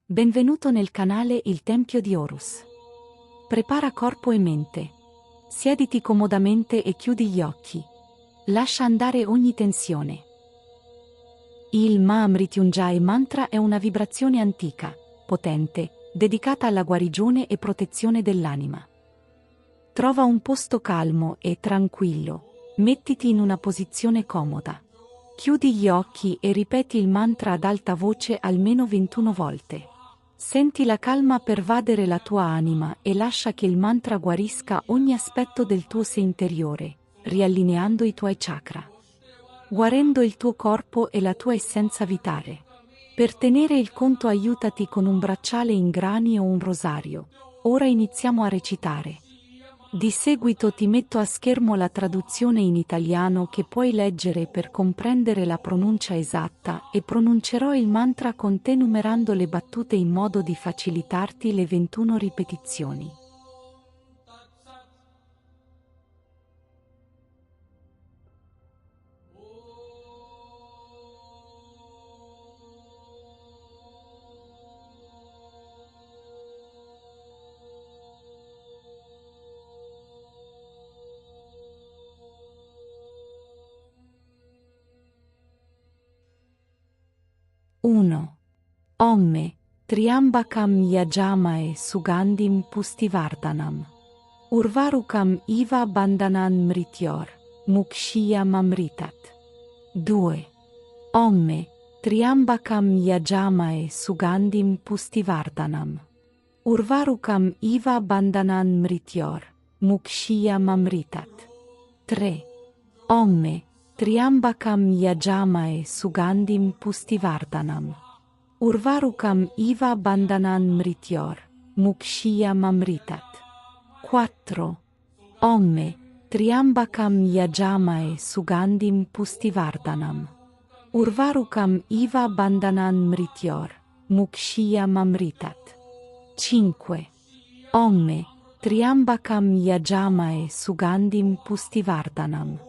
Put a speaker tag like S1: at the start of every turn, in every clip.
S1: Benvenuto nel canale Il Tempio di Horus. Prepara corpo e mente. Siediti comodamente e chiudi gli occhi. Lascia andare ogni tensione. Il Mrityunjay mantra è una vibrazione antica, potente, dedicata alla guarigione e protezione dell'anima. Trova un posto calmo e tranquillo. Mettiti in una posizione comoda. Chiudi gli occhi e ripeti il mantra ad alta voce almeno 21 volte. Senti la calma pervadere la tua anima e lascia che il mantra guarisca ogni aspetto del tuo sé interiore, riallineando i tuoi chakra, guarendo il tuo corpo e la tua essenza vitale. Per tenere il conto aiutati con un bracciale in grani o un rosario. Ora iniziamo a recitare. Di seguito ti metto a schermo la traduzione in italiano che puoi leggere per comprendere la pronuncia esatta e pronuncerò il mantra con te numerando le battute in modo di facilitarti le 21 ripetizioni. Uno. Omme, Triambakam Yajamae Sugandhim Pustivardhanam. Urvarukam Iva Bandhanan Mrityor, Mukshiyam Amritat. 2. Omme, Triambakam Yajamae Sugandhim Pustivardhanam. Urvarukam Iva Bandhanan Mrityor, Mukshiyam Amritat. 3. Omme, Triambakam Yajamae Sugandhim Pustivardhanam. Urvarukam Iva Bandhanan Mrityor, Mukshiyam Amritat. 4. Omme, Triambakam Yajamae Sugandhim Pustivardhanam. Urvarukam Iva Bandhanan Mrityor, Mukshiyam Amritat. 5. Omme, Triambakam Yajamae Sugandhim Pustivardhanam.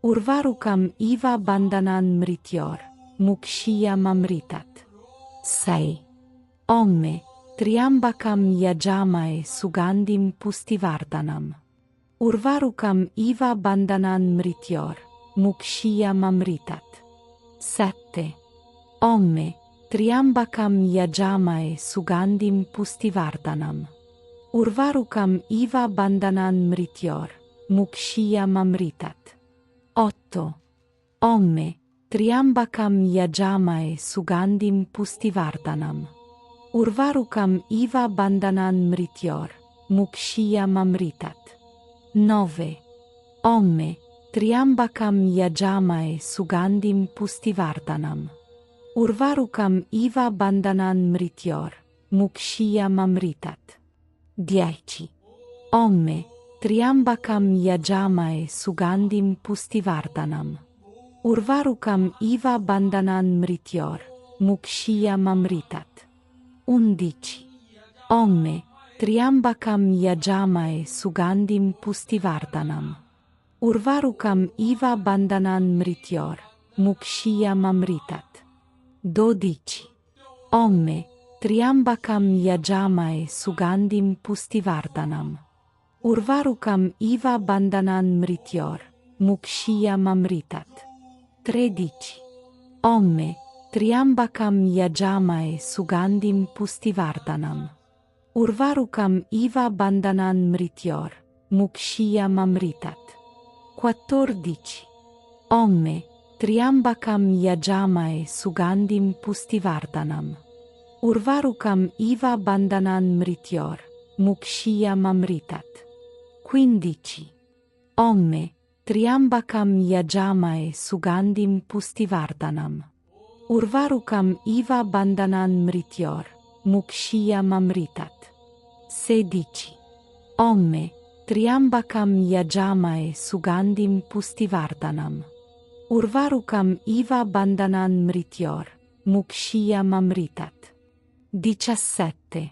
S1: Urvarukam Iva Bandhanan Mrityor, Mukshiyam Amritat. 6. Omme, Triambakam Yajamae Sugandhim Pustivardhanam. Urvarukam Iva Bandhanan Mrityor, Mukshiyam Amritat. 7. Omme, Triambakam Yajamae Sugandhim Pustivardhanam. Urvarukam Iva Bandhanan Mrityor, Mukshiyam Amritat. 8. Omme, Triambakam Yajamae Sugandhim Pustivardhanam. Urvarukam Iva Bandhanan Mrityor, Mukshiyam Amritat. 9. Omme, Triambakam Yajamae Sugandhim Pustivardhanam. Urvarukam Iva Bandhanan Mrityor, Mukshiyam Amritat. 10. Omme, Triambakam Yajamae Sugandhim Pustivardhanam. Urvarukam Iva Bandhanan Mrityor, Mukshiyam Amritat. 11. Omme, Triambakam Yajamae Sugandhim Pustivardhanam. Urvarukam Iva Bandhanan Mrityor, Mukshiyam Amritat. 12. Omme, Triambakam Yajamae Sugandhim Pustivardhanam. Urvarukam Iva Bandhanan Mrityor, Mukshiyam Amritat. 13. Omme, Triambakam Yajamae Sugandhim Pustivardhanam. Urvarukam Iva Bandhanan Mrityor, Mukshiyam Amritat. 14. Omme, Triambakam Yajamae Sugandhim Pustivardhanam. Urvarukam Iva Bandhanan Mrityor, Mukshiyam Amritat. 15. Omme, Triambakam Yajamae Sugandhim Pustivardhanam. Urvarukam Iva Bandhanan Mrityor, Mukshiyam Amritat. 16. Omme, Triambakam Yajamae Sugandhim Pustivardhanam. Urvarukam Iva Bandhanan Mrityor, Mukshiyam Amritat. 17.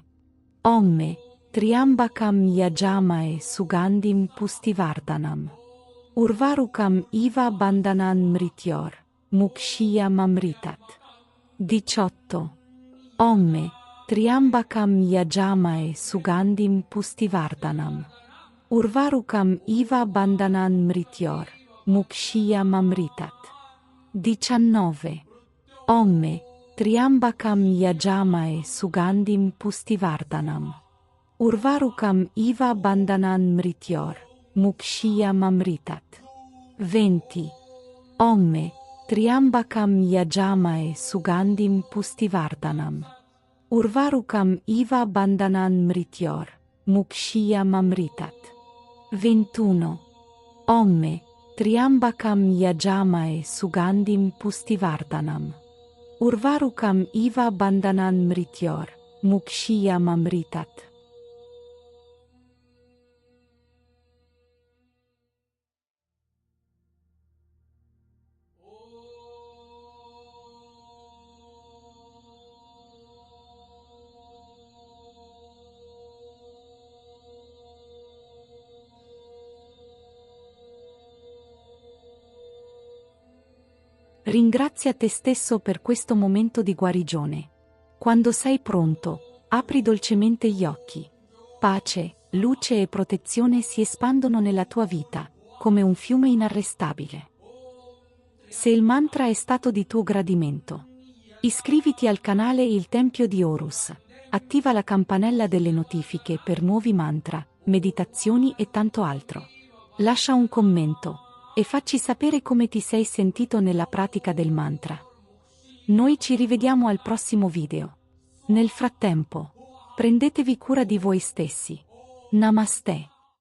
S1: Omme, Triambakam Yajamae Sugandhim Pustivardhanam. Urvarukam Iva Bandhanan Mrityor, Mukshiyam Amritat. 18. Omme, Triambakam yajamae sugandhim pustivardhanam. Urvarukam iva bandhanan mrityor, mukshya mamritat. 19. Omme, Triambakam yajamae sugandhim pustivardhanam. Urvarukam iva bandhanan mrityor, mukshya mamritat. 20. Omme, Triambakam yajamae sugandhim pustivardhanam. Urvarukam iva bandhanan mrityor, mukshya mamritat. 21. Omme, Triambakam yajamae sugandhim pustivardhanam. Urvarukam iva bandhanan mrityor, mukshya mamritat. Ringrazia te stesso per questo momento di guarigione. Quando sei pronto, apri dolcemente gli occhi. Pace, luce e protezione si espandono nella tua vita, come un fiume inarrestabile. Se il mantra è stato di tuo gradimento, iscriviti al canale Il Tempio di Horus, attiva la campanella delle notifiche per nuovi mantra, meditazioni e tanto altro. Lascia un commento e facci sapere come ti sei sentito nella pratica del mantra. Noi ci rivediamo al prossimo video. Nel frattempo, prendetevi cura di voi stessi. Namaste.